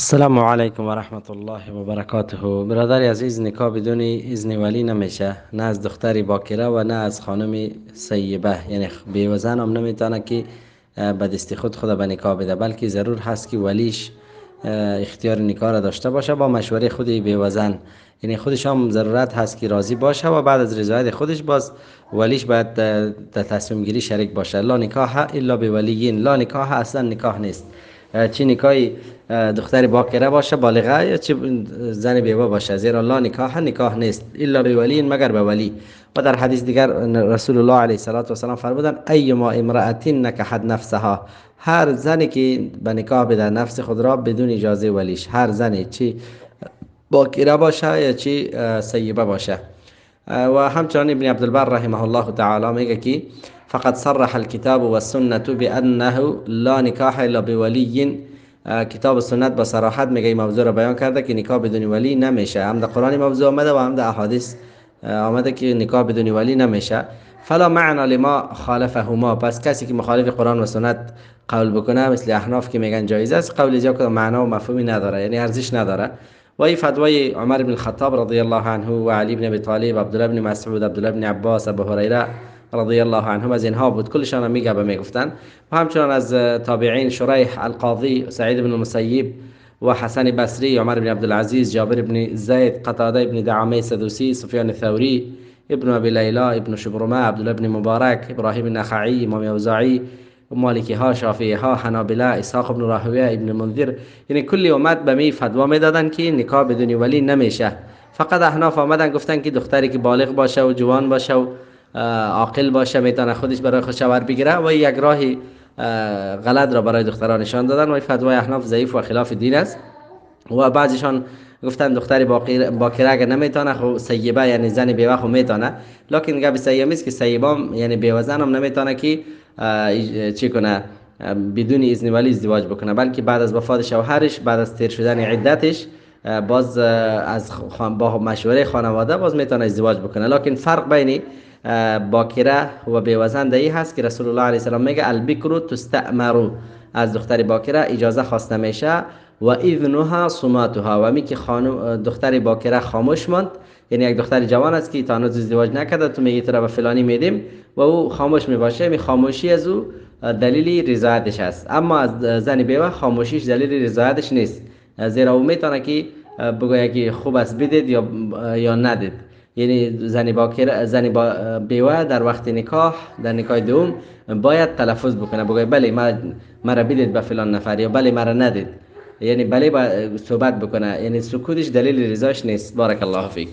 السلام علیکم و رحمت الله و برکاته. برادر عزیز، نکاح بدون اذن ولی نمیشه، نه از دختری باکره و نه از خانم سیبه، یعنی بیوه زن هم نمیتونه که به دست خود به نکاح بده، بلکه ضرور هست که ولیش اختیار نکاح را داشته باشه با مشوره خود بیوه زن. یعنی خودش هم ضرورت هست که راضی باشه و بعد از رضایت خودش باز ولیش باید در تصمیم گیری شریک باشه. لا نکاح الا بولیین، لا نکاح اصلا نکاح نیست. چه نکاحی دختر باکره باشه بالغه یا چه زن بیوه باشه، زیرا لا نکاح نیست الا بولی، مگر به ولی. و در حدیث دیگر رسول الله علیه الصلاة و السلام فرمودند ایما امرأة نکحت نفسها، هر زنی که به نکاح بده نفس خود را بدون اجازه ولیش، هر زنی چه باکره باشه یا چه سیبه باشه. و همچنان ابن عبدالبر رحمه الله تعالی میگه که فقط صرح الكتاب والسنة بأنه لا نکاح الا بولی. کتاب و سنت با صراحت میگه این موضوع را بیان کرده که نکاح بدون ولی نمیشه. هم در قرآن موضوع آمده و هم در احادیث آمده که نکاح بدون ولی نمیشه. فلا معنی لما خالفهما، پس کسی که مخالف قرآن و سنت قول بکنه مثل احناف که میگن جایز است، قول زیاد کدام معنا و مفهومی نداره، یعنی ارزش نداره. و این فتوای عمر بن الخطاب رضی الله عنه و علی بن ابی طالب، عبدالله بن مسعود، عبدالله بن عباس، ابو هریره رضی الله عنهم از اینها بود، کلشان میگه به میگفتن. و همچنان از تابعین شریح القاضی، سعید بن المسیب و حسن بصری، عمر بن عبدالعزیز، جابر بن زید، قتاده بن دعامه سدوسی، سفیان الثوری، ابن ابي ليلى، ابن شبرمه، عبدالله بن مبارک، ابراهیم النخعی، امام اوزاعی، مالکی ها، شافعی ها، حنابلة، اسحاق بن راهویه، ابن منذر، یعنی کلی امت به می فتوا میدادن که نکاح بدون ولی نمیشه. فقط احناف آمدن گفتن که دختری که بالغ باشه و جوان باشه و عاقل باشه میتونه خودش برای خود شوهر بگیره و یک راهی غلط را برای دختران نشان دادن و این فتوای احناف ضعیف و خلاف دین است. و بعضیشان گفتن دختری باکره اگر نمیتونه خب سیبه یعنی زن بیوه خب میتونه، لکن گپ سیمی است که سیبه یعنی بیوه زن هم نمیتونه که چی کنه بدون اذن ولی ازدواج بکنه، بلکه بعد از وفات شوهرش، بعد از تیر شدن عدتش باز از با مشوره خانواده باز میتونه ازدواج بکنه. لکن فرق بین باکره و بیوزن دهی هست که رسول الله علیه السلام میگه البکر تستأمر، از دختر باکره اجازه خواسته میشه و اذنها صماتها، و می که خانم دختر باکره خاموش ماند، یعنی یک دختر جوان است که تا هنوز ازدواج نکرده، تو میگی تو را به فلانی میدیم و او خاموش میباشه، می خاموشی از او دلیلی رضایتش است. اما از زن بیوه خاموشیش دلیل رضایتش نیست، زیرا او میتونه که بگوید که خوب است بدید یا ندید. یعنی زن بیوه در وقت نکاح، در نکاح دوم باید تلفظ بکنه، بگوید بله مرا بدید به فلان نفر یا بله مرا ندید، یعنی بله با صحبت بکنه، یعنی سکوتش دلیل رضاش نیست. بارک الله فیک.